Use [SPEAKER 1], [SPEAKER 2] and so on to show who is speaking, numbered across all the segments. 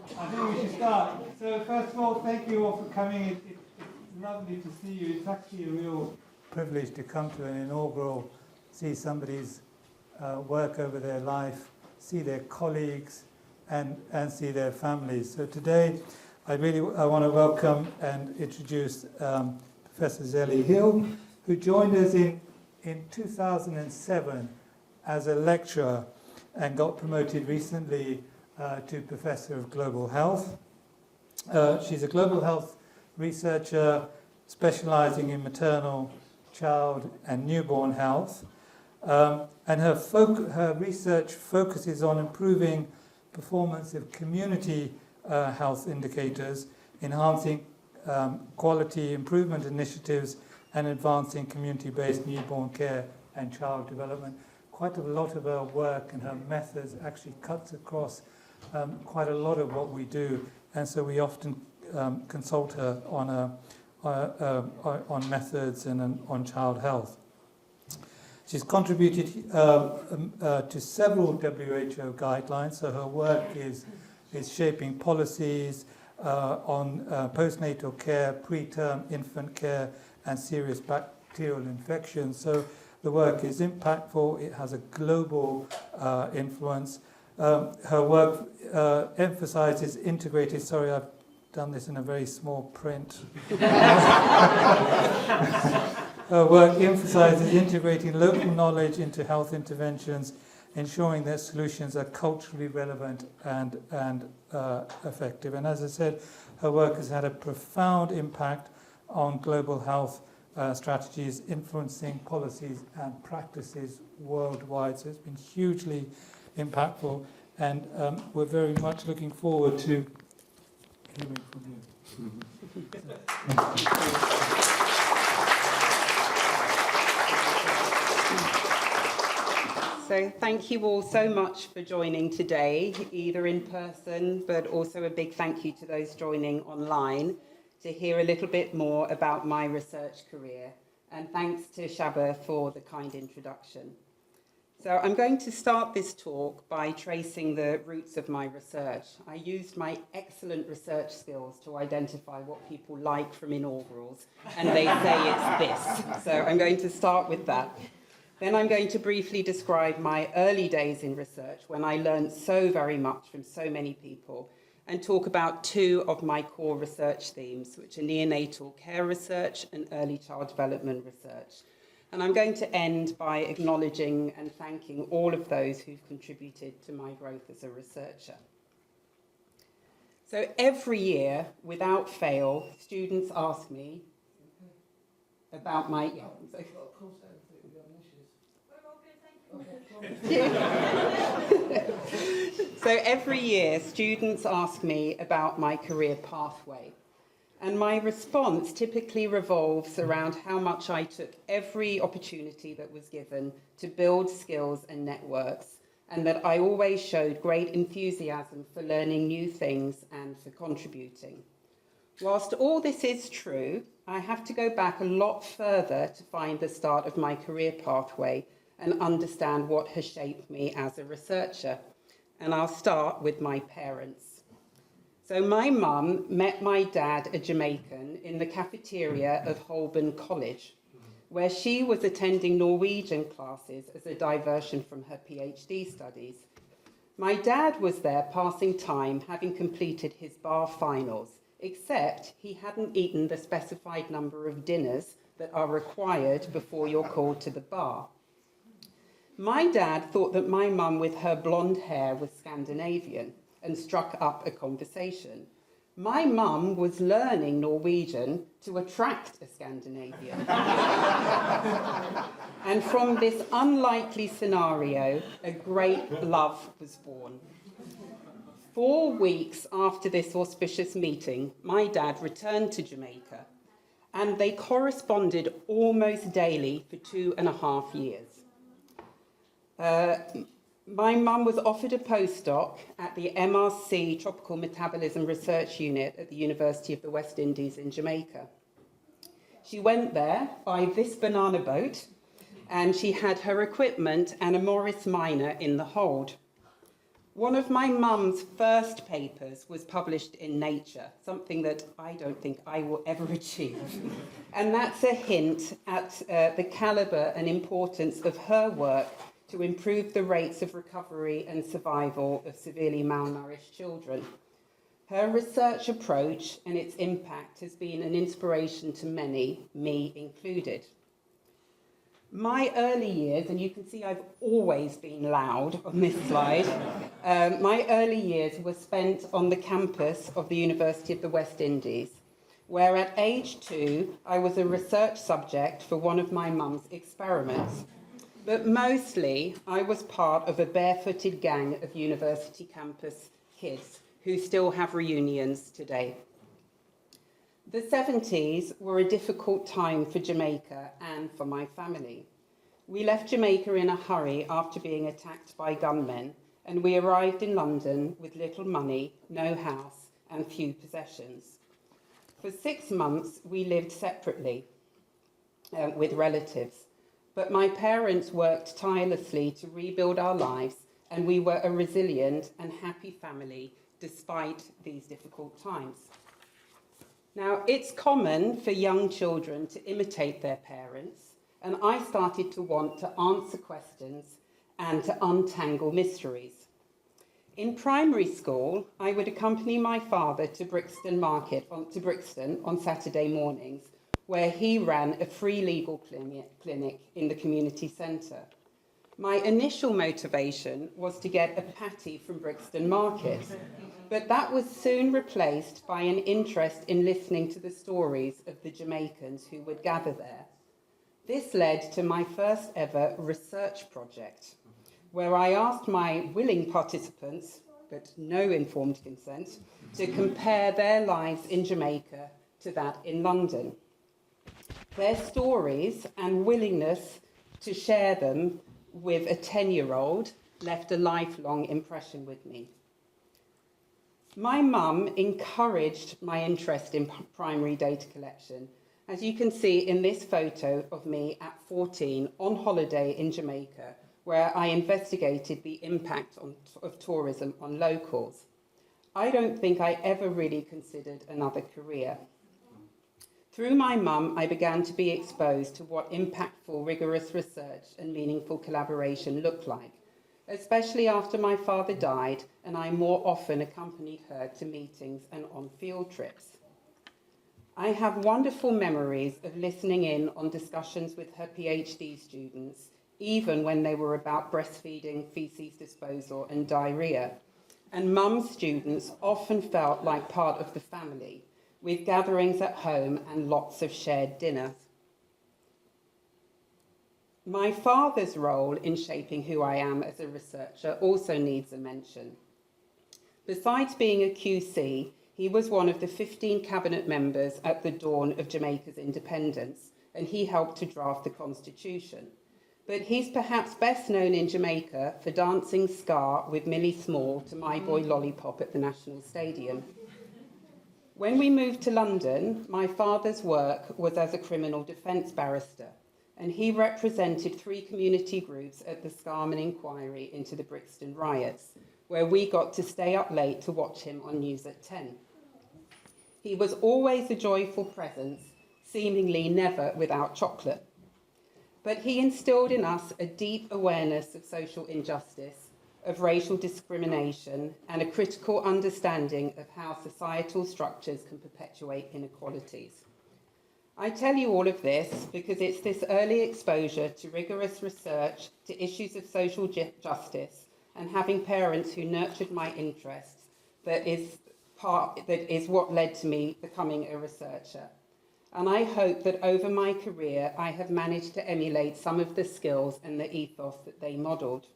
[SPEAKER 1] I think we should start. So first of all, thank you all for coming. It's lovely to see you. It's actually a real privilege to come to an inaugural, see somebody's work over their life, see their colleagues, and see their families. So today, I want to welcome and introduce Professor Zelee Hill, who joined us in 2007 as a lecturer and got promoted recently to Professor of Global Health. She's a global health researcher specializing in maternal, child and newborn health. And her research focuses on improving performance of community health indicators, enhancing quality improvement initiatives, and advancing community-based newborn care and child development. Quite a lot of her work and her methods actually cuts across quite a lot of what we do, and so we often consult her on methods and on child health. She's contributed to several WHO guidelines, so her work is shaping policies on postnatal care, preterm infant care, and serious bacterial infections. So the work is impactful, it has a global influence. Her work emphasizes integrated, sorry, I've done this in a very small print. Her work emphasizes integrating local knowledge into health interventions, ensuring that solutions are culturally relevant and effective. And as I said, her work has had a profound impact on global health strategies, influencing policies and practices worldwide. So it's been hugely impactful, and we're very much looking forward to hearing from you.
[SPEAKER 2] So thank you all so much for joining today, either in person, but also a big thank you to those joining online to hear a little bit more about my research career. And thanks to Shaba for the kind introduction. So I'm going to start this talk by tracing the roots of my research. I used my excellent research skills to identify what people like from inaugurals, and they say it's this. So I'm going to start with that. Then I'm going to briefly describe my early days in research when I learned so very much from so many people, and talk about two of my core research themes, which are neonatal care research and early child development research. And I'm going to end by acknowledging and thanking all of those who've contributed to my growth as a researcher. So every year, wwithout fail, students ask me about my... So every year, students ask me about my career pathway. And my response typically revolves around how much I took every opportunity that was given to build skills and networks, and that I always showed great enthusiasm for learning new things and for contributing. Whilst all this is true, I have to go back a lot further to find the start of my career pathway and understand what has shaped me as a researcher. And I'll start with my parents. So my mum met my dad, a Jamaican, in the cafeteria of Holborn College, where she was attending Norwegian classes as a diversion from her PhD studies. My dad was there passing time, having completed his bar finals, except he hadn't eaten the specified number of dinners that are required before you're called to the bar. My dad thought that my mum with her blonde hair was Scandinavian and struck up a conversation. My mum was learning Norwegian to attract a Scandinavian. And from this unlikely scenario, a great love was born. 4 weeks after this auspicious meeting, my dad returned to Jamaica, and they corresponded almost daily for 2.5 years. My mum was offered a postdoc at the MRC Tropical Metabolism Research Unit at the University of the West Indies in Jamaica. She went there by this banana boat, and she had her equipment and a Morris Minor in the hold. One of my mum's first papers was published in Nature, something that I don't think I will ever achieve. And that's a hint at the calibre and importance of her work to improve the rates of recovery and survival of severely malnourished children. Her research approach and its impact has been an inspiration to many, me included. My early years, and you can see I've always been loud on this slide, my early years were spent on the campus of the University of the West Indies, where at age 2, I was a research subject for one of my mum's experiments. But mostly, I was part of a barefooted gang of university campus kids who still have reunions today. The 70s were a difficult time for Jamaica and for my family. We left Jamaica in a hurry after being attacked by gunmen, and we arrived in London with little money, no house, and few possessions. For 6 months, we lived separately with relatives, but my parents worked tirelessly to rebuild our lives, and we were a resilient and happy family despite these difficult times. Now, it's common for young children to imitate their parents, and I started to want to answer questions and to untangle mysteries. In primary school, I would accompany my father to Brixton on Saturday mornings, where he ran a free legal clinic in the community centre. My initial motivation was to get a patty from Brixton Market, but that was soon replaced by an interest in listening to the stories of the Jamaicans who would gather there. This led to my first ever research project, where I asked my willing participants, but no informed consent, to compare their lives in Jamaica to that in London. Their stories and willingness to share them with a 10-year-old left a lifelong impression with me. My mum encouraged my interest in primary data collection, as you can see in this photo of me at 14 on holiday in Jamaica, where I investigated the impact of tourism on locals. I don't think I ever really considered another career. Through my mum, I began to be exposed to what impactful, rigorous research and meaningful collaboration looked like, especially after my father died and I more often accompanied her to meetings and on field trips. I have wonderful memories of listening in on discussions with her PhD students, even when they were about breastfeeding, feces disposal and diarrhea. And mum's students often felt like part of the family, with gatherings at home and lots of shared dinners. My father's role in shaping who I am as a researcher also needs a mention. Besides being a QC, he was one of the 15 cabinet members at the dawn of Jamaica's independence, and he helped to draft the constitution. But he's perhaps best known in Jamaica for dancing ska with Millie Small to My Boy Lollipop at the National Stadium. When we moved to London, my father's work was as a criminal defence barrister, and he represented 3 community groups at the Scarman inquiry into the Brixton riots, where we got to stay up late to watch him on News at 10. He was always a joyful presence, seemingly never without chocolate. But he instilled in us a deep awareness of social injustice, of racial discrimination, and a critical understanding of how societal structures can perpetuate inequalities. I tell you all of this because it's this early exposure to rigorous research, to issues of social justice, and having parents who nurtured my interests that is what led to me becoming a researcher. And I hope that over my career, I have managed to emulate some of the skills and the ethos that they modelled.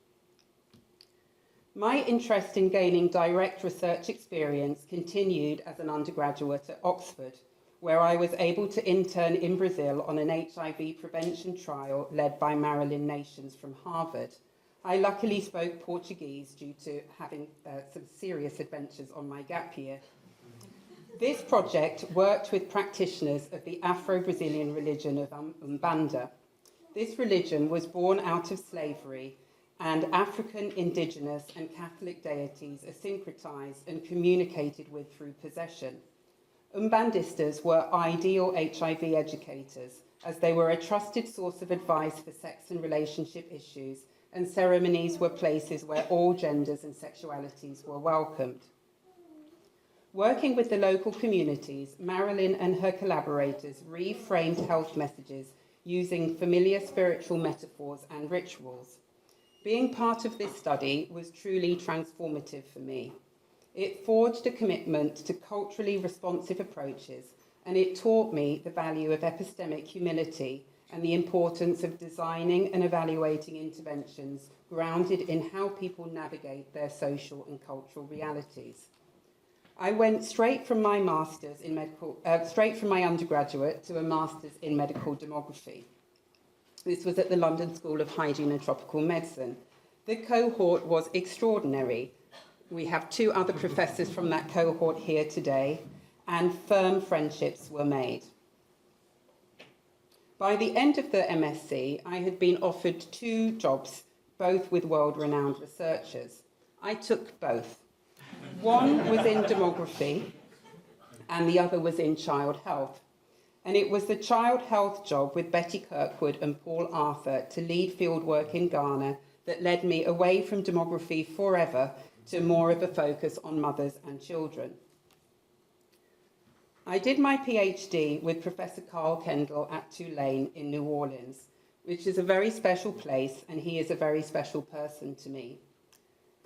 [SPEAKER 2] My interest in gaining direct research experience continued as an undergraduate at Oxford, where I was able to intern in Brazil on an HIV prevention trial led by Marilyn Nations from Harvard. I luckily spoke Portuguese due to having some serious adventures on my gap year. This project worked with practitioners of the Afro-Brazilian religion of Umbanda. This religion was born out of slavery and African, indigenous, and Catholic deities are syncretized and communicated with through possession. Umbandistas were ideal HIV educators, as they were a trusted source of advice for sex and relationship issues, and ceremonies were places where all genders and sexualities were welcomed. Working with the local communities, Marilyn and her collaborators reframed health messages using familiar spiritual metaphors and rituals. Being part of this study was truly transformative for me. It forged a commitment to culturally responsive approaches, and it taught me the value of epistemic humility and the importance of designing and evaluating interventions grounded in how people navigate their social and cultural realities. I went straight from my undergraduate to a master's in medical demography. This was at the London School of Hygiene and Tropical Medicine. The cohort was extraordinary. We have 2 other professors from that cohort here today, and firm friendships were made. By the end of the MSc, I had been offered 2 jobs, both with world-renowned researchers. I took both. One was in demography, and the other was in child health. And it was the child health job with Betty Kirkwood and Paul Arthur to lead fieldwork in Ghana that led me away from demography forever to more of a focus on mothers and children. I did my PhD with Professor Carl Kendall at Tulane in New Orleans, which is a very special place, and he is a very special person to me.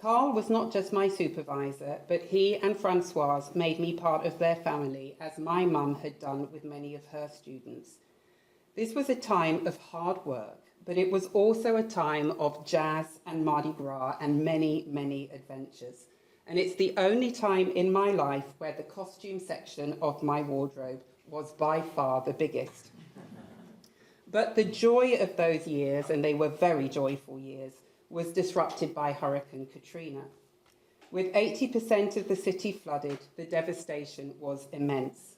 [SPEAKER 2] Carl was not just my supervisor, but he and Francoise made me part of their family, as my mum had done with many of her students. This was a time of hard work, but it was also a time of jazz and Mardi Gras and many, many adventures. And it's the only time in my life where the costume section of my wardrobe was by far the biggest. But the joy of those years, and they were very joyful years, was disrupted by Hurricane Katrina. With 80% of the city flooded, the devastation was immense.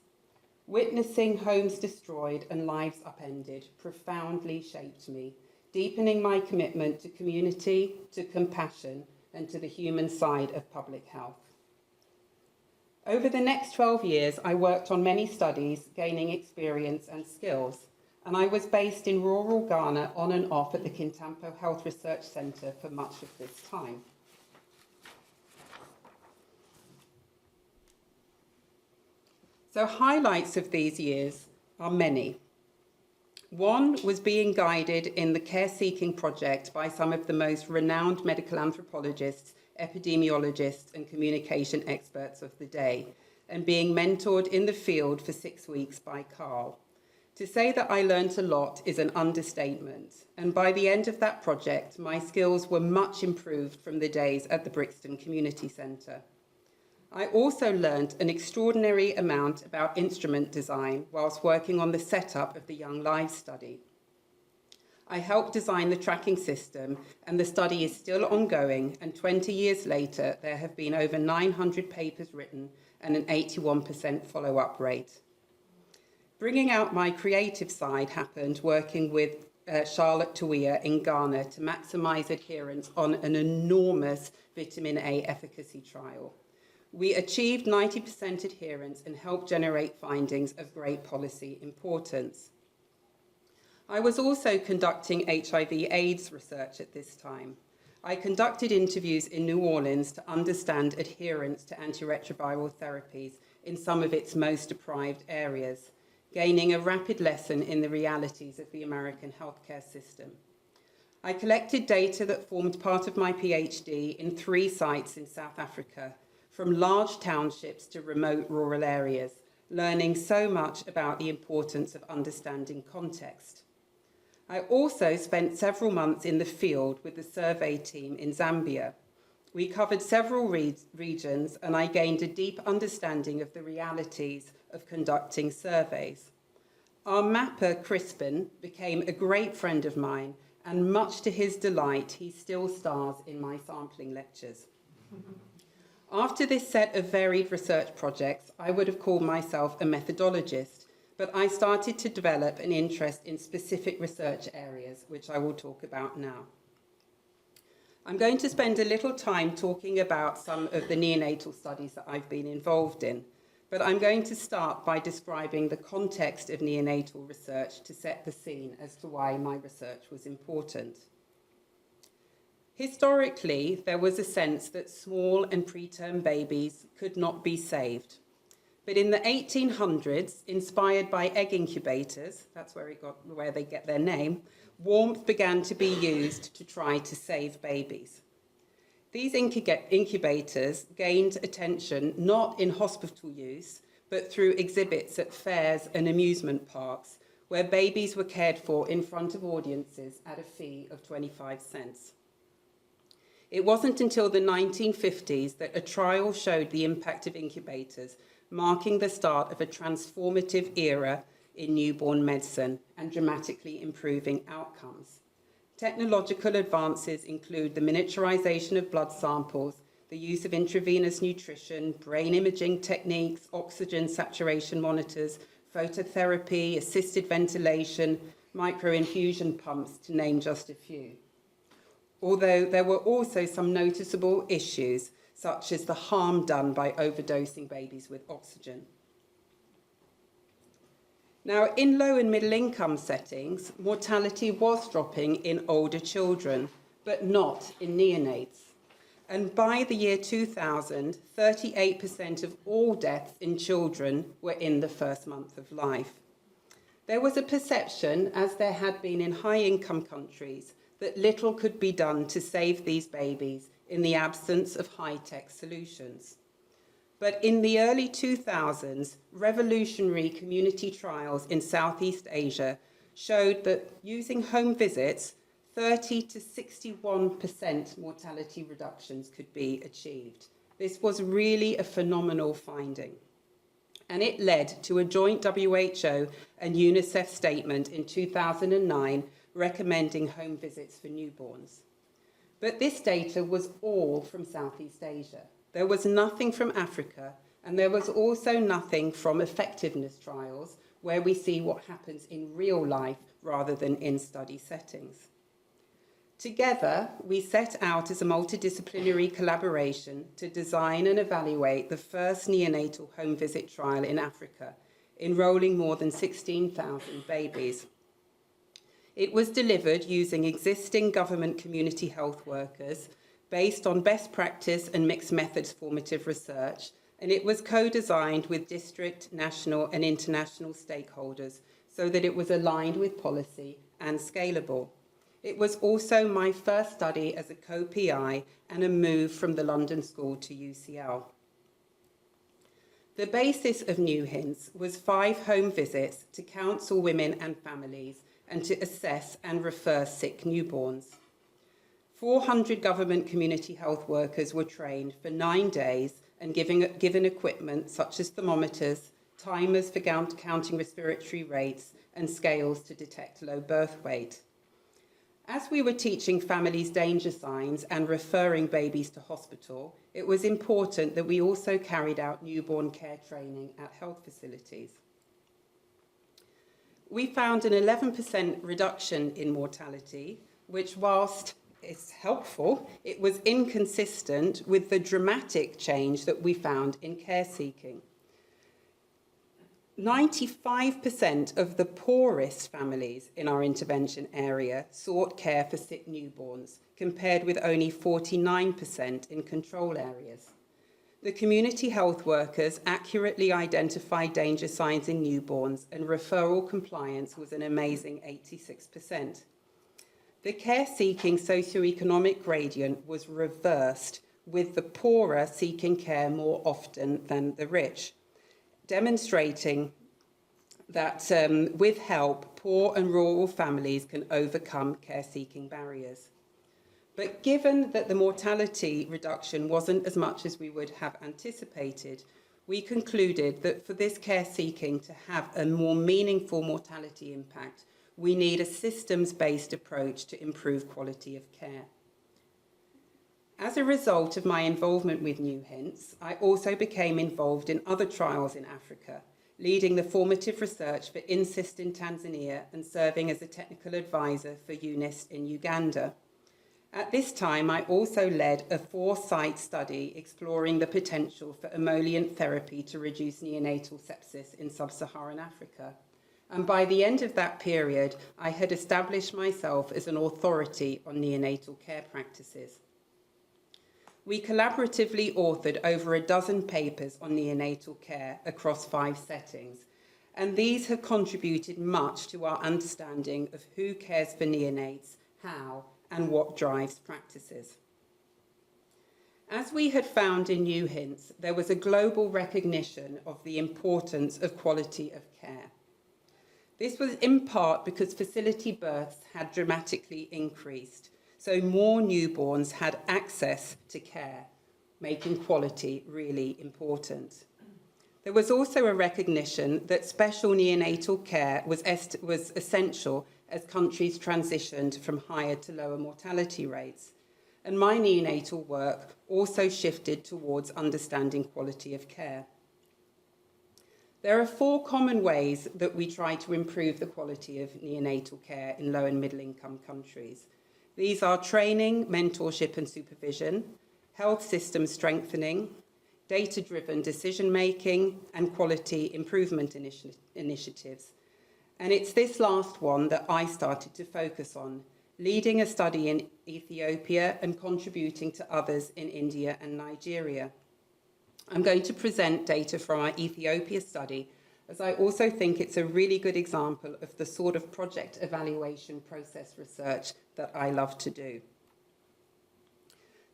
[SPEAKER 2] Witnessing homes destroyed and lives upended profoundly shaped me, deepening my commitment to community, to compassion, and to the human side of public health. Over the next 12 years, I worked on many studies, gaining experience and skills, and I was based in rural Ghana on and off at the Kintampo Health Research Centre for much of this time. So highlights of these years are many. One was being guided in the care-seeking project by some of the most renowned medical anthropologists, epidemiologists, and communication experts of the day, and being mentored in the field for 6 weeks by Carl. To say that I learnt a lot is an understatement, and by the end of that project, my skills were much improved from the days at the Brixton Community Centre. I also learnt an extraordinary amount about instrument design whilst working on the setup of the Young Lives study. I helped design the tracking system, and the study is still ongoing, and 20 years later, there have been over 900 papers written and an 81% follow-up rate. Bringing out my creative side happened working with Charlotte Tuia in Ghana to maximise adherence on an enormous vitamin A efficacy trial. We achieved 90% adherence and helped generate findings of great policy importance. I was also conducting HIV/AIDS research at this time. I conducted interviews in New Orleans to understand adherence to antiretroviral therapies in some of its most deprived areas, gaining a rapid lesson in the realities of the American healthcare system. I collected data that formed part of my PhD in 3 sites in South Africa, from large townships to remote rural areas, learning so much about the importance of understanding context. I also spent several months in the field with the survey team in Zambia. We covered several regions, and I gained a deep understanding of the realities of conducting surveys. Our mapper, Crispin, became a great friend of mine, and much to his delight, he still stars in my sampling lectures. After this set of varied research projects, I would have called myself a methodologist, but I started to develop an interest in specific research areas, which I will talk about now. I'm going to spend a little time talking about some of the neonatal studies that I've been involved in, but I'm going to start by describing the context of neonatal research to set the scene as to why my research was important. Historically, there was a sense that small and preterm babies could not be saved. But in the 1800s, inspired by egg incubators, that's where they get their name, warmth began to be used to try to save babies. These incubators gained attention not in hospital use, but through exhibits at fairs and amusement parks, where babies were cared for in front of audiences at a fee of 25 cents. It wasn't until the 1950s that a trial showed the impact of incubators, marking the start of a transformative era in newborn medicine and dramatically improving outcomes. Technological advances include the miniaturization of blood samples, the use of intravenous nutrition, brain imaging techniques, oxygen saturation monitors, phototherapy, assisted ventilation, microinfusion pumps, to name just a few. Although there were also some noticeable issues, such as the harm done by overdosing babies with oxygen. Now, in low and middle income settings, mortality was dropping in older children, but not in neonates. And by the year 2000, 38% of all deaths in children were in the first month of life. There was a perception, as there had been in high-income countries, that little could be done to save these babies in the absence of high-tech solutions. But in the early 2000s, revolutionary community trials in Southeast Asia showed that using home visits, 30 to 61% mortality reductions could be achieved. This was really a phenomenal finding. And it led to a joint WHO and UNICEF statement in 2009 recommending home visits for newborns. But this data was all from Southeast Asia. There was nothing from Africa, and there was also nothing from effectiveness trials, where we see what happens in real life rather than in study settings. Together, we set out as a multidisciplinary collaboration to design and evaluate the first neonatal home visit trial in Africa, enrolling more than 16,000 babies. It was delivered using existing government community health workers, based on best practice and mixed methods formative research, and it was co-designed with district, national and international stakeholders so that it was aligned with policy and scalable. It was also my first study as a co-PI and a move from the London School to UCL. The basis of New Hints was 5 home visits to counsel women and families and to assess and refer sick newborns. 400 government community health workers were trained for 9 days and given equipment such as thermometers, timers for counting respiratory rates, and scales to detect low birth weight. As we were teaching families danger signs and referring babies to hospital, it was important that we also carried out newborn care training at health facilities. We found an 11% reduction in mortality, which, whilst it's helpful, it was inconsistent with the dramatic change that we found in care seeking. 95% of the poorest families in our intervention area sought care for sick newborns, compared with only 49% in control areas. The community health workers accurately identified danger signs in newborns, and referral compliance was an amazing 86%. The care-seeking socioeconomic gradient was reversed, with the poorer seeking care more often than the rich, demonstrating that with help, poor and rural families can overcome care-seeking barriers. But given that the mortality reduction wasn't as much as we would have anticipated, we concluded that for this care-seeking to have a more meaningful mortality impact, we need a systems-based approach to improve quality of care. As a result of my involvement with New Hints, I also became involved in other trials in Africa, leading the formative research for INSIST in Tanzania and serving as a technical advisor for UNIST in Uganda. At this time, I also led a 4-site study exploring the potential for emollient therapy to reduce neonatal sepsis in sub-Saharan Africa. And by the end of that period, I had established myself as an authority on neonatal care practices. We collaboratively authored over a dozen papers on neonatal care across 5 settings, and these have contributed much to our understanding of who cares for neonates, how, and what drives practices. As we had found in New Hints, there was a global recognition of the importance of quality of care. This was in part because facility births had dramatically increased, so more newborns had access to care, making quality really important. There was also a recognition that special neonatal care was essential as countries transitioned from higher to lower mortality rates. And my neonatal work also shifted towards understanding quality of care. There are 4 common ways that we try to improve the quality of neonatal care in low and middle income countries. These are training, mentorship and supervision, health system strengthening, data-driven decision-making, and quality improvement initiatives. And it's this last one that I started to focus on, leading a study in Ethiopia and contributing to others in India and Nigeria. I'm going to present data from our Ethiopia study, as I also think it's a really good example of the sort of project evaluation process research that I love to do.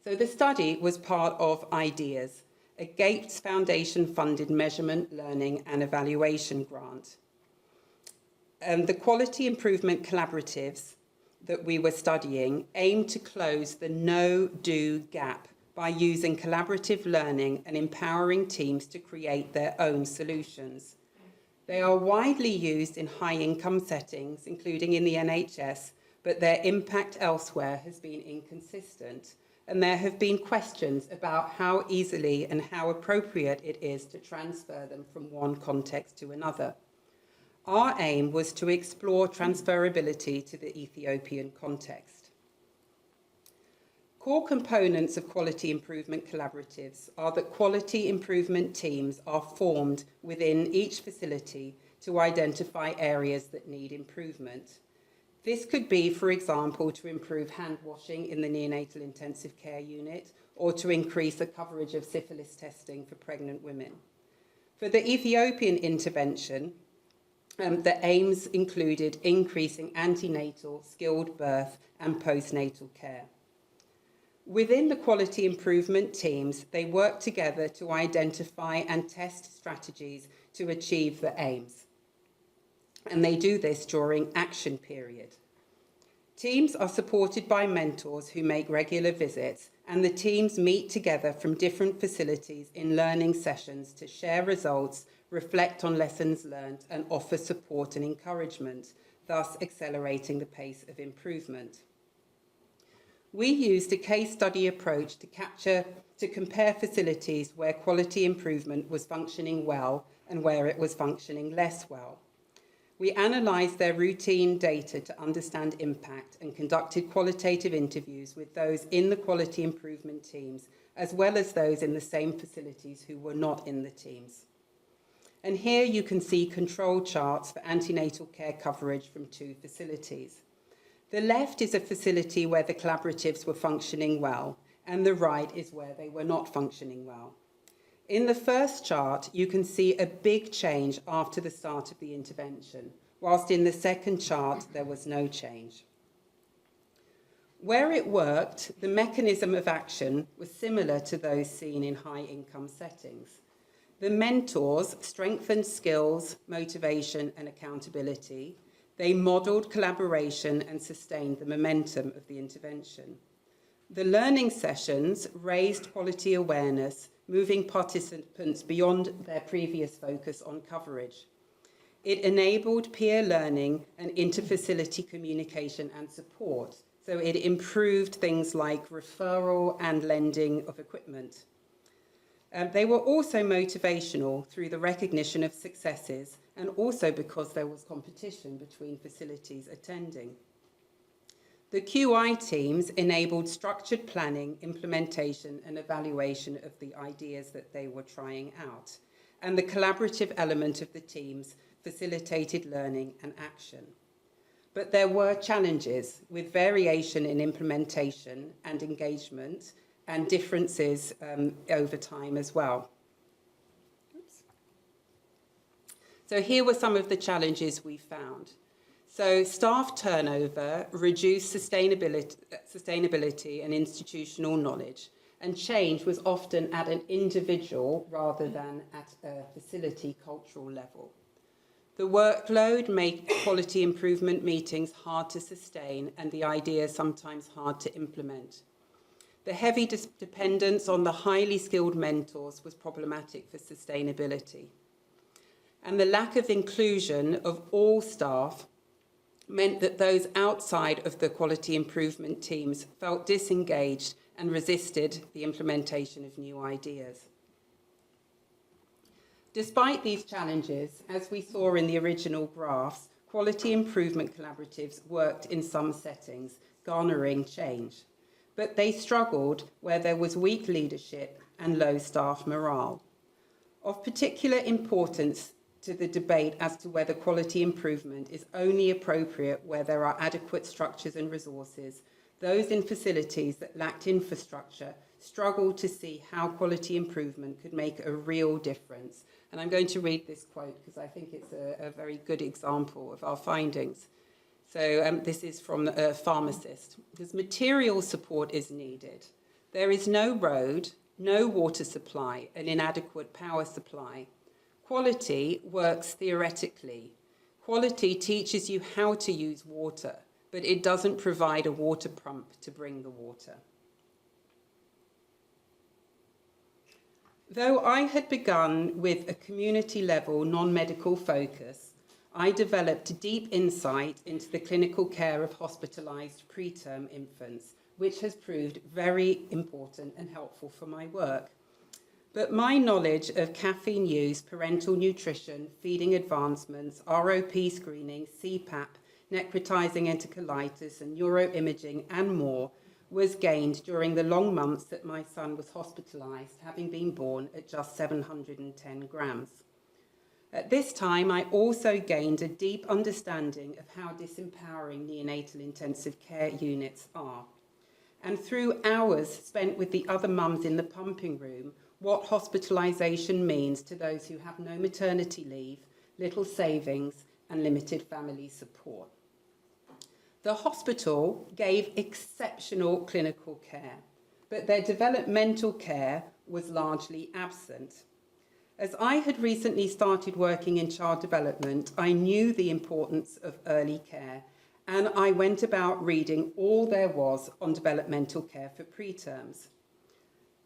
[SPEAKER 2] So the study was part of IDEAS, a Gates Foundation-funded measurement, learning and evaluation grant. The quality improvement collaboratives that we were studying aimed to close the no-do gap by using collaborative learning and empowering teams to create their own solutions. They are widely used in high-income settings, including in the NHS, but their impact elsewhere has been inconsistent, and there have been questions about how easily and how appropriate it is to transfer them from one context to another. Our aim was to explore transferability to the Ethiopian context. Core components of quality improvement collaboratives are that quality improvement teams are formed within each facility to identify areas that need improvement. This could be, for example, to improve hand washing in the neonatal intensive care unit or to increase the coverage of syphilis testing for pregnant women. For the Ethiopian intervention, the aims included increasing antenatal, skilled birth and postnatal care. Within the quality improvement teams, they work together to identify and test strategies to achieve the aims. And they do this during action period. Teams are supported by mentors who make regular visits, and the teams meet together from different facilities in learning sessions to share results, reflect on lessons learned, and offer support and encouragement, thus accelerating the pace of improvement. We used a case study approach to compare facilities where quality improvement was functioning well and where it was functioning less well. We analysed their routine data to understand impact and conducted qualitative interviews with those in the quality improvement teams, as well as those in the same facilities who were not in the teams. And here you can see control charts for antenatal care coverage from 2 facilities. The left is a facility where the collaboratives were functioning well, and the right is where they were not functioning well. In the first chart, you can see a big change after the start of the intervention, whilst in the second chart, there was no change. Where it worked, the mechanism of action was similar to those seen in high-income settings. The mentors strengthened skills, motivation, and accountability. They modelled collaboration and sustained the momentum of the intervention. The learning sessions raised quality awareness, moving participants beyond their previous focus on coverage. It enabled peer learning and interfacility communication and support, so it improved things like referral and lending of equipment. They were also motivational through the recognition of successes and also because there was competition between facilities attending. The QI teams enabled structured planning, implementation, and evaluation of the ideas that they were trying out. And the collaborative element of the teams facilitated learning and action. But there were challenges with variation in implementation and engagement and differences over time as well. Oops. So here were some of the challenges we found. So staff turnover, reduced sustainability and institutional knowledge, and change was often at an individual rather than at a facility cultural level. The workload made quality improvement meetings hard to sustain and the ideas sometimes hard to implement. The heavy dependence on the highly skilled mentors was problematic for sustainability. And the lack of inclusion of all staff meant that those outside of the quality improvement teams felt disengaged and resisted the implementation of new ideas. Despite these challenges, as we saw in the original graphs, quality improvement collaboratives worked in some settings, garnering change. But they struggled where there was weak leadership and low staff morale. Of particular importance to the debate as to whether quality improvement is only appropriate where there are adequate structures and resources, those in facilities that lacked infrastructure struggled to see how quality improvement could make a real difference. And I'm going to read this quote because I think it's a very good example of our findings. So this is from a pharmacist. Because material support is needed. There is no road, no water supply, an inadequate power supply. Quality works theoretically. Quality teaches you how to use water, but it doesn't provide a water pump to bring the water. Though I had begun with a community-level non-medical focus, I developed deep insight into the clinical care of hospitalised preterm infants, which has proved very important and helpful for my work. But my knowledge of caffeine use, parental nutrition, feeding advancements, ROP screening, CPAP, necrotizing enterocolitis, and neuroimaging, and more, was gained during the long months that my son was hospitalised, having been born at just 710 grams. At this time, I also gained a deep understanding of how disempowering neonatal intensive care units are. And through hours spent with the other mums in the pumping room, what hospitalisation means to those who have no maternity leave, little savings, and limited family support. The hospital gave exceptional clinical care, but their developmental care was largely absent. As I had recently started working in child development, I knew the importance of early care, and I went about reading all there was on developmental care for preterms.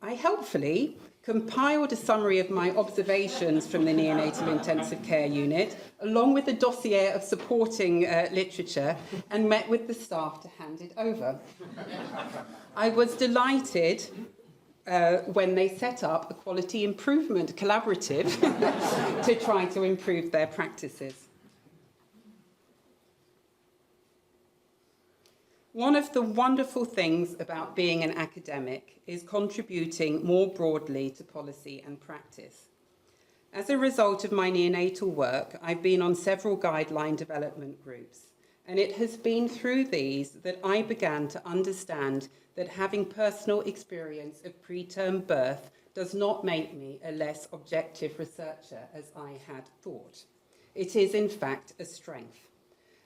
[SPEAKER 2] I helpfully compiled a summary of my observations from the neonatal intensive care unit, along with a dossier of supporting literature, and met with the staff to hand it over. I was delighted when they set up a quality improvement collaborative to try to improve their practices. One of the wonderful things about being an academic is contributing more broadly to policy and practice. As a result of my neonatal work, I've been on several guideline development groups, and it has been through these that I began to understand that having personal experience of preterm birth does not make me a less objective researcher as I had thought. It is, in fact, a strength.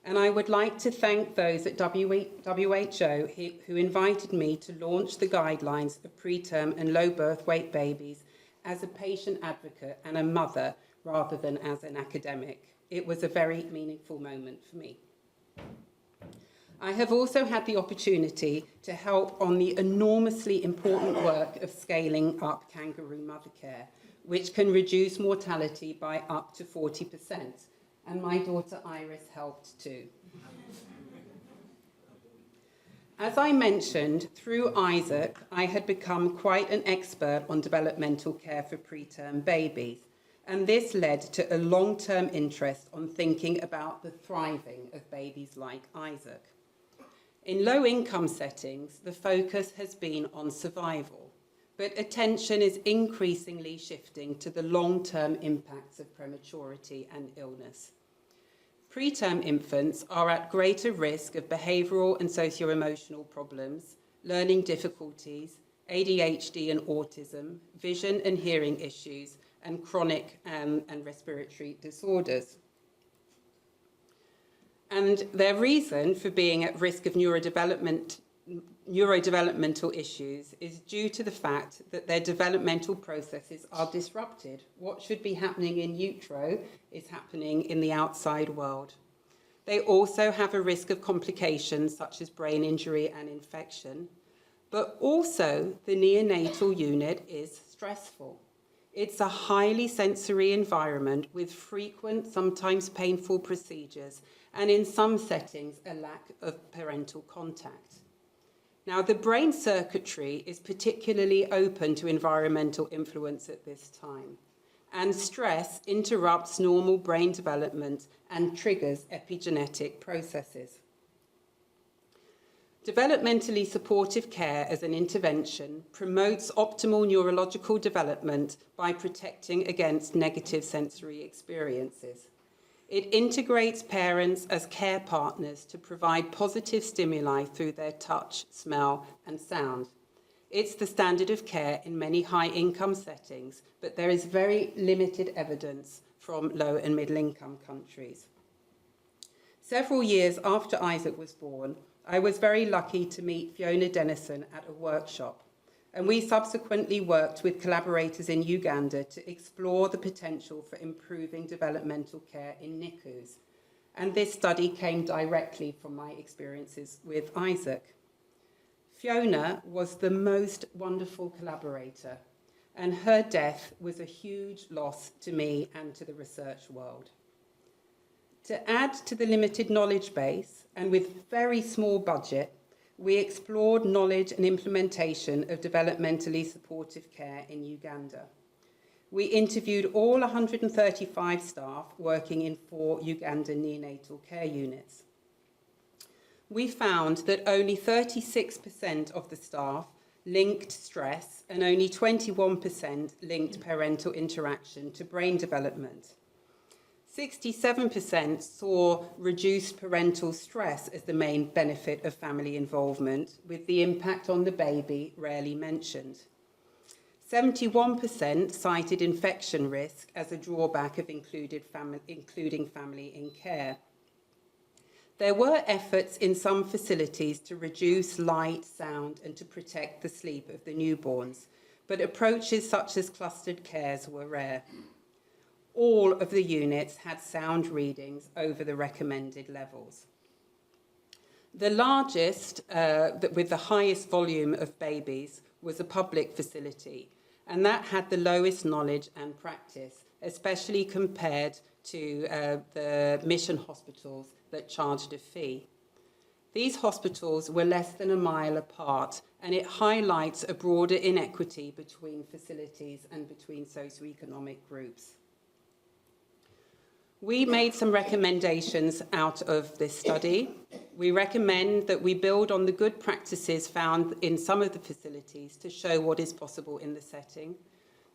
[SPEAKER 2] And I would like to thank those at WHO who invited me to launch the guidelines of preterm and low birth weight babies as a patient advocate and a mother rather than as an academic. It was a very meaningful moment for me. I have also had the opportunity to help on the enormously important work of scaling up kangaroo mother care, which can reduce mortality by up to 40%. And my daughter Iris helped too. As I mentioned, through Isaac, I had become quite an expert on developmental care for preterm babies, and this led to a long-term interest on thinking about the thriving of babies like Isaac. In low-income settings, the focus has been on survival, but attention is increasingly shifting to the long-term impacts of prematurity and illness. Preterm infants are at greater risk of behavioural and socio-emotional problems, learning difficulties, ADHD and autism, vision and hearing issues, and chronic and respiratory disorders. And their reason for being at risk of neurodevelopmental issues is due to the fact that their developmental processes are disrupted. What should be happening in utero is happening in the outside world. They also have a risk of complications such as brain injury and infection, but also the neonatal unit is stressful. It's a highly sensory environment with frequent, sometimes painful procedures, and in some settings, a lack of parental contact. Now, the brain circuitry is particularly open to environmental influence at this time, and stress interrupts normal brain development and triggers epigenetic processes. Developmentally supportive care as an intervention promotes optimal neurological development by protecting against negative sensory experiences. It integrates parents as care partners to provide positive stimuli through their touch, smell, and sound. It's the standard of care in many high-income settings, but there is very limited evidence from low and middle-income countries. Several years after Isaac was born, I was very lucky to meet Fiona Dennison at a workshop, and we subsequently worked with collaborators in Uganda to explore the potential for improving developmental care in NICUs. And this study came directly from my experiences with Isaac. Fiona was the most wonderful collaborator, and her death was a huge loss to me and to the research world. To add to the limited knowledge base, and with very small budget, we explored knowledge and implementation of developmentally supportive care in Uganda. We interviewed all 135 staff working in 4 Ugandan neonatal care units. We found that only 36% of the staff linked stress and only 21% linked parental interaction to brain development. 67% saw reduced parental stress as the main benefit of family involvement, with the impact on the baby rarely mentioned. 71% cited infection risk as a drawback of including family in care. There were efforts in some facilities to reduce light, sound, and to protect the sleep of the newborns, but approaches such as clustered cares were rare. All of the units had sound readings over the recommended levels. The largest, with the highest volume of babies, was a public facility, and that had the lowest knowledge and practice, especially compared to the mission hospitals that charged a fee. These hospitals were less than a mile apart, and it highlights a broader inequity between facilities and between socioeconomic groups. We made some recommendations out of this study. We recommend that we build on the good practices found in some of the facilities to show what is possible in the setting,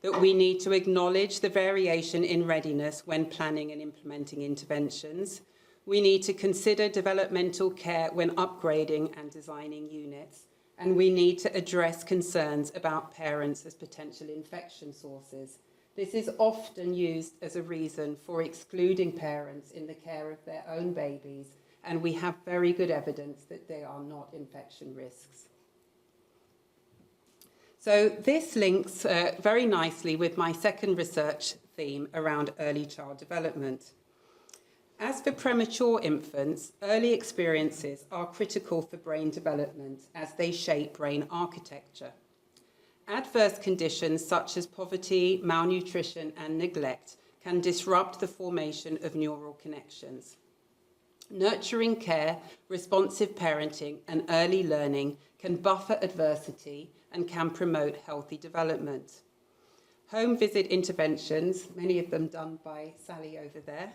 [SPEAKER 2] that we need to acknowledge the variation in readiness when planning and implementing interventions. We need to consider developmental care when upgrading and designing units, and we need to address concerns about parents as potential infection sources. This is often used as a reason for excluding parents in the care of their own babies, and we have very good evidence that they are not infection risks. So this links very nicely with my second research theme around early child development. As for premature infants, early experiences are critical for brain development as they shape brain architecture. Adverse conditions such as poverty, malnutrition, and neglect can disrupt the formation of neural connections. Nurturing care, responsive parenting, and early learning can buffer adversity and can promote healthy development. Home visit interventions, many of them done by Sally over there,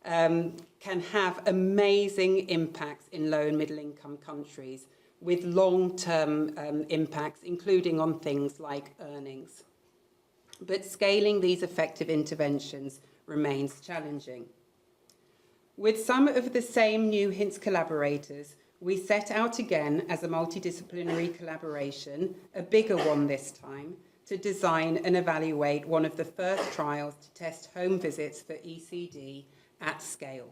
[SPEAKER 2] can have amazing impacts in low and middle income countries with long-term impacts, including on things like earnings. But scaling these effective interventions remains challenging. With some of the same new HINTS collaborators, we set out again as a multidisciplinary collaboration, a bigger one this time, to design and evaluate one of the first trials to test home visits for ECD at scale.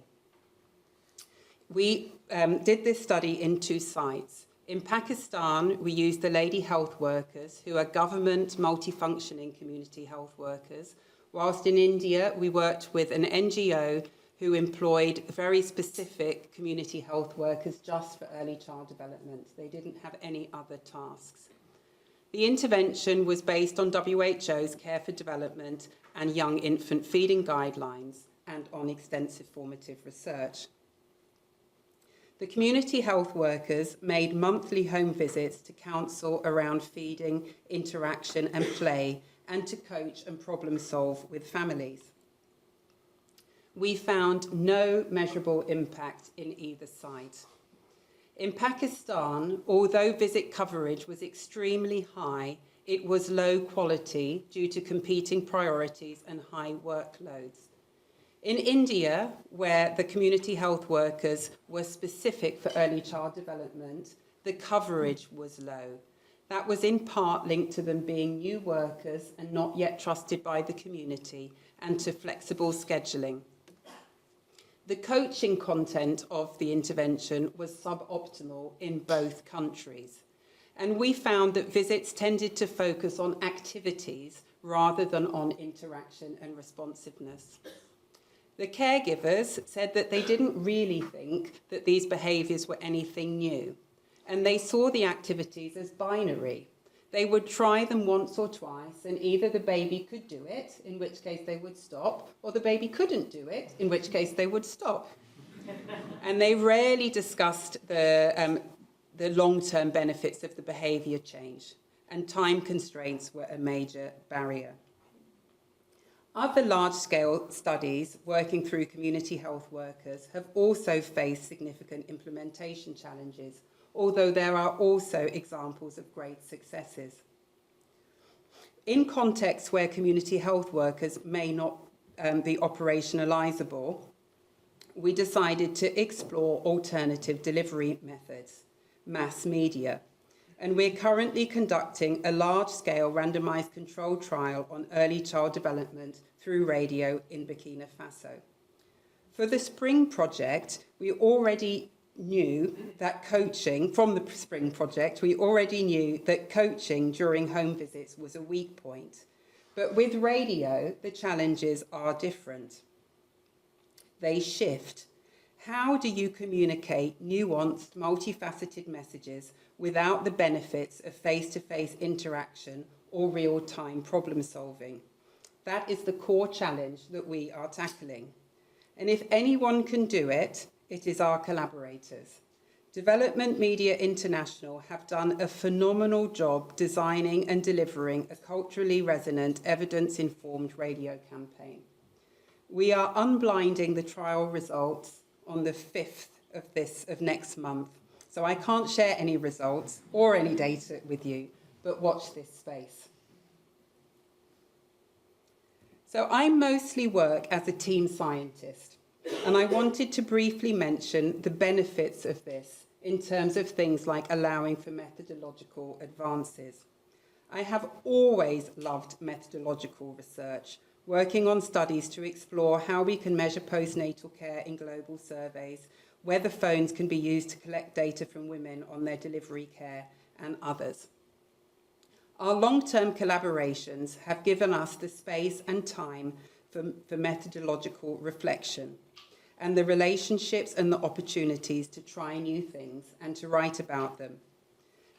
[SPEAKER 2] We did this study in 2 sites. In Pakistan, we used the lady health workers, who are government multifunctioning community health workers, whilst in India, we worked with an NGO who employed very specific community health workers just for early child development. They didn't have any other tasks. The intervention was based on WHO's Care for Development and Young Infant Feeding Guidelines and on extensive formative research. The community health workers made monthly home visits to counsel around feeding, interaction and play, and to coach and problem solve with families. We found no measurable impact in either site. In Pakistan, although visit coverage was extremely high, it was low quality due to competing priorities and high workloads. In India, where the community health workers were specific for early child development, the coverage was low. That was in part linked to them being new workers and not yet trusted by the community, and to flexible scheduling. The coaching content of the intervention was suboptimal in both countries. And we found that visits tended to focus on activities rather than on interaction and responsiveness. The caregivers said that they didn't really think that these behaviours were anything new, and they saw the activities as binary. They would try them once or twice, and either the baby could do it, in which case they would stop, or the baby couldn't do it, in which case they would stop. And they rarely discussed the long-term benefits of the behaviour change, and time constraints were a major barrier. Other large-scale studies working through community health workers have also faced significant implementation challenges, although there are also examples of great successes. In contexts where community health workers may not be operationalisable, we decided to explore alternative delivery methods, mass media, and we're currently conducting a large-scale randomised controlled trial on early child development through radio in Burkina Faso. For the Spring Project, we already knew that coaching during home visits was a weak point. But with radio, the challenges are different. They shift. How do you communicate nuanced, multifaceted messages without the benefits of face-to-face interaction or real-time problem solving? That is the core challenge that we are tackling. And if anyone can do it, it is our collaborators. Development Media International have done a phenomenal job designing and delivering a culturally resonant, evidence-informed radio campaign. We are unblinding the trial results on the 5th of next month, so I can't share any results or any data with you, but watch this space. So I mostly work as a team scientist, and I wanted to briefly mention the benefits of this in terms of things like allowing for methodological advances. I have always loved methodological research, working on studies to explore how we can measure postnatal care in global surveys, whether phones can be used to collect data from women on their delivery care, and others. Our long-term collaborations have given us the space and time for methodological reflection, and the relationships and the opportunities to try new things and to write about them.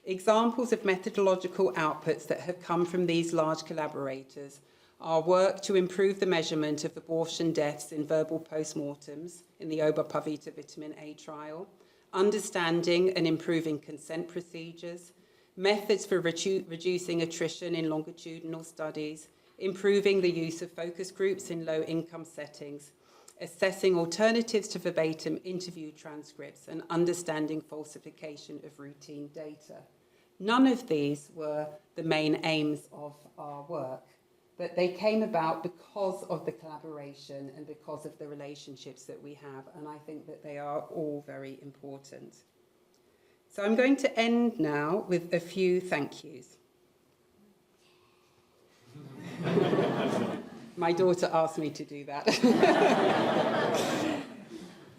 [SPEAKER 2] Examples of methodological outputs that have come from these large collaborators are work to improve the measurement of abortion deaths in verbal postmortems in the Obapavita vitamin A trial, understanding and improving consent procedures, methods for reducing attrition in longitudinal studies, improving the use of focus groups in low-income settings, assessing alternatives to verbatim interview transcripts, and understanding falsification of routine data. None of these were the main aims of our work, but they came about because of the collaboration and because of the relationships that we have, and I think that they are all very important. So I'm going to end now with a few thank yous. My daughter asked me to do that.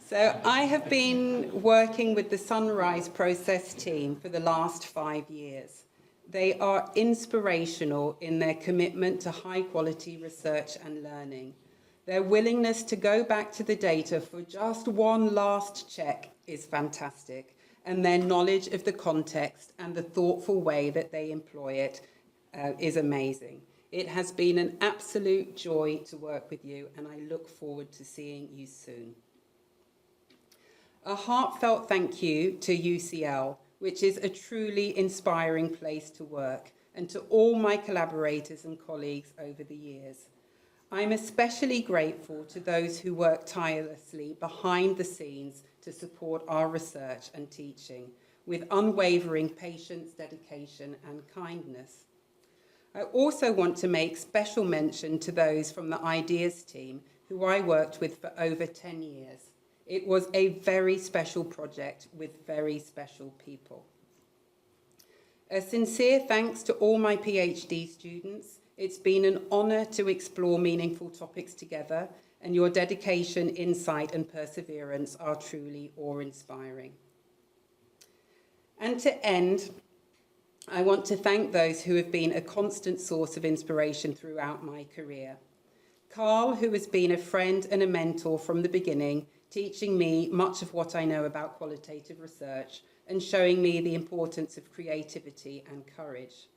[SPEAKER 2] So I have been working with the Sunrise Process team for the last 5 years. They are inspirational in their commitment to high-quality research and learning. Their willingness to go back to the data for just one last check is fantastic, and their knowledge of the context and the thoughtful way that they employ it is amazing. It has been an absolute joy to work with you, and I look forward to seeing you soon. A heartfelt thank you to UCL, which is a truly inspiring place to work, and to all my collaborators and colleagues over the years. I'm especially grateful to those who work tirelessly behind the scenes to support our research and teaching, with unwavering patience, dedication, and kindness. I also want to make special mention to those from the Ideas team who I worked with for over 10 years. It was a very special project with very special people. A sincere thanks to all my PhD students. It's been an honour to explore meaningful topics together, and your dedication, insight, and perseverance are truly awe-inspiring. And to end, I want to thank those who have been a constant source of inspiration throughout my career. Carl, who has been a friend and a mentor from the beginning, teaching me much of what I know about qualitative research and showing me the importance of creativity and courage.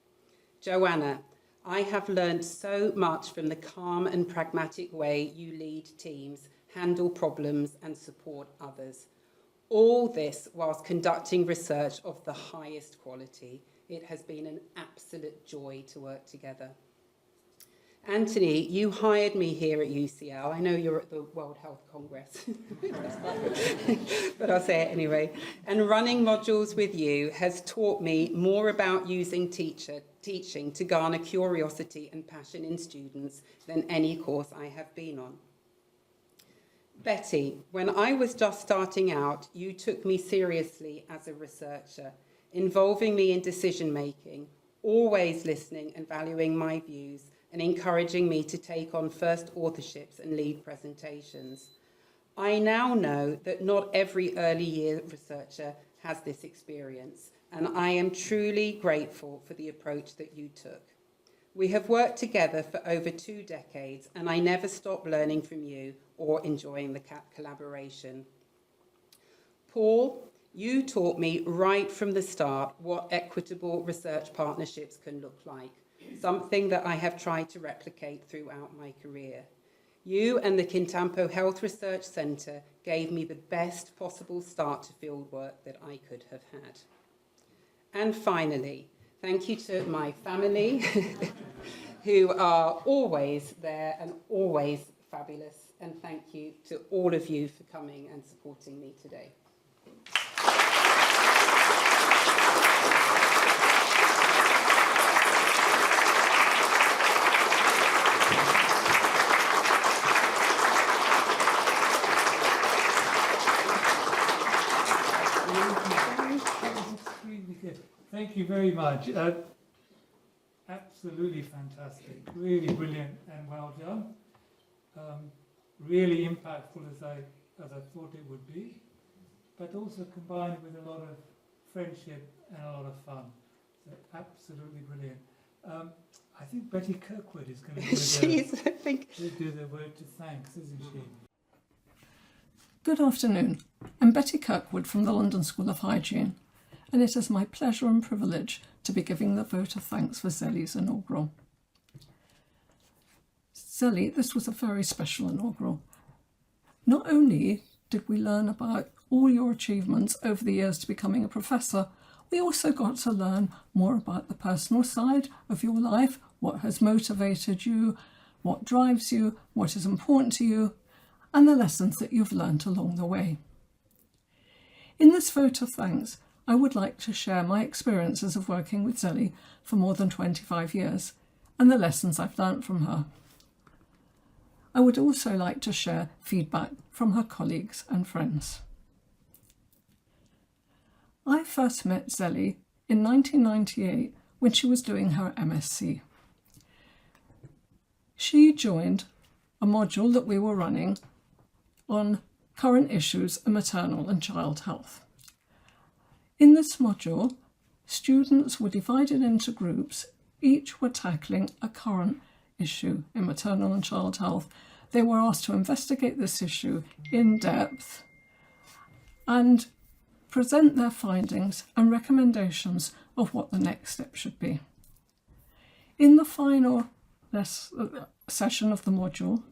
[SPEAKER 2] Joanna, I have learned so much from the calm and pragmatic way you lead teams, handle problems, and support others. All this whilst conducting research of the highest quality. It has been an absolute joy to work together. Anthony, you hired me here at UCL. I know you're at the World Health Congress, but I'll say it anyway. And running modules with you has taught me more about using teaching to garner curiosity and passion in students than any course I have been on. Betty, when I was just starting out, you took me seriously as a researcher, involving me in decision-making, always listening and valuing my views, and encouraging me to take on first authorships and lead presentations. I now know that not every early year researcher has this experience, and I am truly grateful for the approach that you took. We have worked together for over 2 decades, and I never stop learning from you or enjoying the collaboration. Paul, you taught me right from the start what equitable research partnerships can look like, something that I have tried to replicate throughout my career. You and the Kintampo Health Research Centre gave me the best possible start to fieldwork that I could have had. And finally, thank you to my family, who are always there and always fabulous. And thank you to all of you for coming and supporting me today.
[SPEAKER 1] Thank you very much. Absolutely fantastic, really brilliant and well done. Really impactful as I thought it would be, but also combined with a lot of friendship and a lot of fun. So absolutely brilliant. I think Betty Kirkwood is going to do the word to thanks, isn't she?
[SPEAKER 3] Good afternoon. I'm Betty Kirkwood from the London School of Hygiene, and it is my pleasure and privilege to be giving the vote of thanks for Zelee's inaugural. Zelee, this was a very special inaugural. Not only did we learn about all your achievements over the years to becoming a professor, we also got to learn more about the personal side of your life, what has motivated you, what drives you, what is important to you, and the lessons that you've learnt along the way. In this vote of thanks, I would like to share my experiences of working with Zelee for more than 25 years and the lessons I've learnt from her. I would also like to share feedback from her colleagues and friends. I first met Zelee in 1998 when she was doing her MSc. She joined a module that we were running on current issues in maternal and child health. In this module, students were divided into groups. Each were tackling a current issue in maternal and child health. They were asked to investigate this issue in depth and present their findings and recommendations of what the next step should be. In the final session of the module,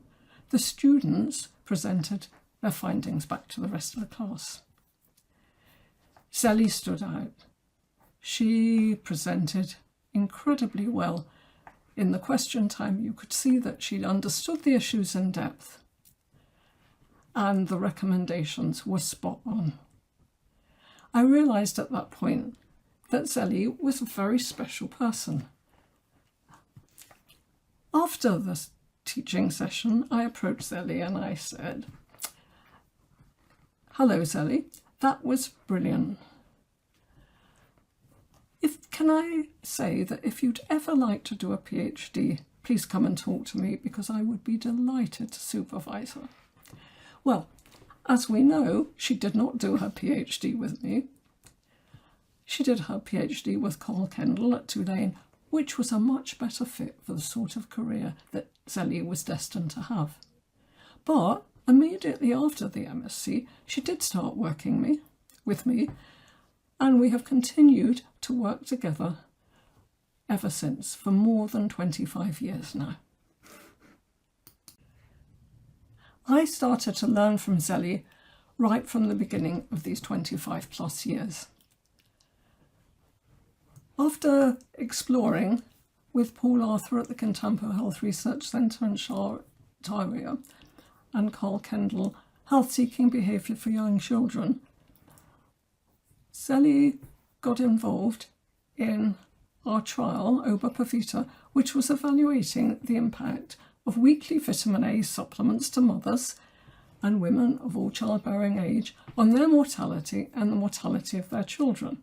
[SPEAKER 3] the students presented their findings back to the rest of the class. Zelee stood out. She presented incredibly well. In the question time, you could see that she understood the issues in depth, and the recommendations were spot on. I realised at that point that Zelee was a very special person. After the teaching session, I approached Zelee and I said, "Hello, Zelee, that was brilliant. Can I say that if you'd ever like to do a PhD, please come and talk to me because I would be delighted to supervise her." Well, as we know, she did not do her PhD with me. She did her PhD with Carl Kendall at Tulane, which was a much better fit for the sort of career that Zelee was destined to have. But immediately after the MSc, she did start working with me, and we have continued to work together ever since, for more than 25 years now. I started to learn from Zelee right from the beginning of these 25 plus years. After exploring with Paul Arthur at the Contempo Health Research Centre in Charlotte and Carl Kendall, Health-Seeking Behaviour for Young Children, Zelee got involved in our trial, Oba Pavita, which was evaluating the impact of weekly vitamin A supplements to mothers and women of all childbearing age on their mortality and the mortality of their children.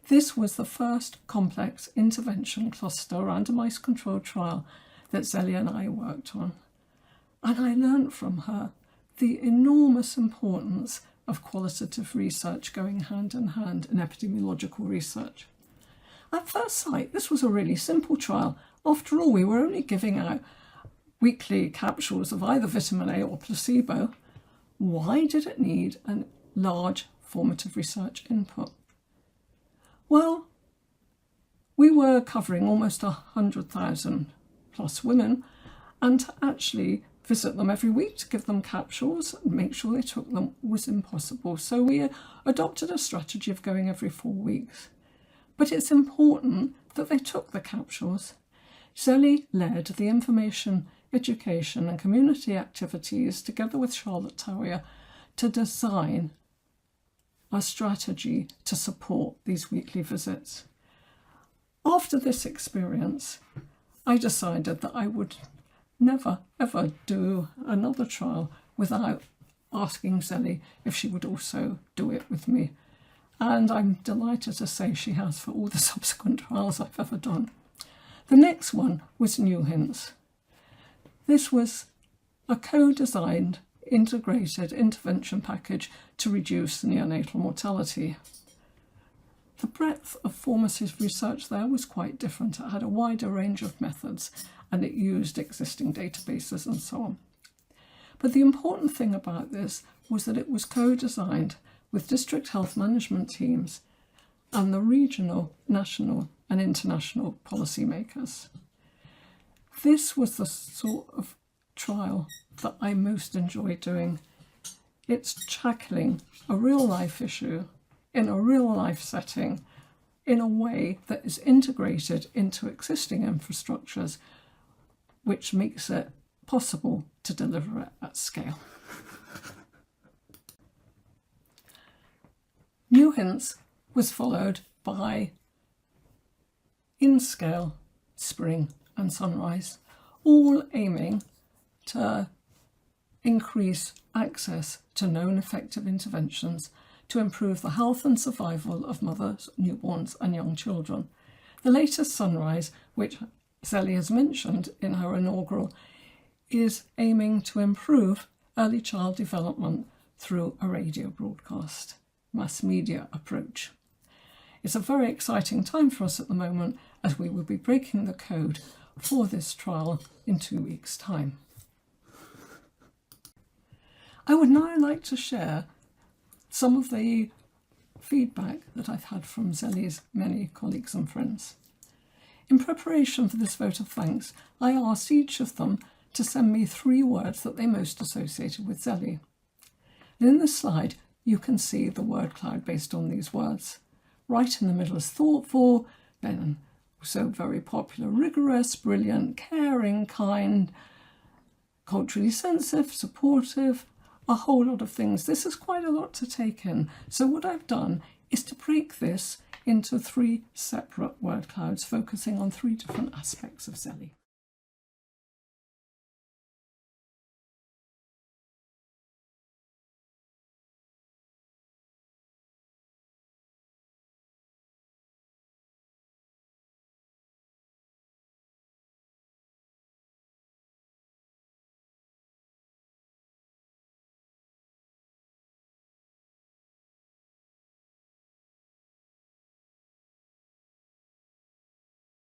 [SPEAKER 3] This was the first complex intervention cluster randomised controlled trial that Zelee and I worked on. And I learnt from her the enormous importance of qualitative research going hand in hand in epidemiological research. At first sight, this was a really simple trial. After all, we were only giving out weekly capsules of either vitamin A or placebo. Why did it need a large formative research input? Well, we were covering almost 100,000 plus women, and to actually visit them every week to give them capsules and make sure they took them was impossible. So we adopted a strategy of going every 4 weeks. But it's important that they took the capsules. Zelee led the information, education and community activities together with Charlotte Towier to design a strategy to support these weekly visits. After this experience, I decided that I would never ever do another trial without asking Zelee if she would also do it with me. And I'm delighted to say she has for all the subsequent trials I've ever done. The next one was New Hints. This was a co-designed integrated intervention package to reduce neonatal mortality. The breadth of formative research there was quite different. It had a wider range of methods and it used existing databases and so on. But the important thing about this was that it was co-designed with district health management teams and the regional, national and international policymakers. This was the sort of trial that I most enjoy doing. It's tackling a real life issue in a real life setting in a way that is integrated into existing infrastructures, which makes it possible to deliver it at scale. New Hints was followed by In Scale, Spring and Sunrise, all aiming to increase access to known effective interventions to improve the health and survival of mothers, newborns and young children. The latest Sunrise, which Zelee has mentioned in her inaugural, is aiming to improve early child development through a radio broadcast, mass media approach. It's a very exciting time for us at the moment, as we will be breaking the code for this trial in 2 weeks' time. I would now like to share some of the feedback that I've had from Zelee's many colleagues and friends. In preparation for this vote of thanks, I asked each of them to send me 3 words that they most associated with Zelee. And in this slide, you can see the word cloud based on these words. Right in the middle is thoughtful, then so very popular, rigorous, brilliant, caring, kind, culturally sensitive, supportive, a whole lot of things. This is quite a lot to take in. So what I've done is to break this into 3 separate word clouds, focusing on 3 different aspects of Zelee.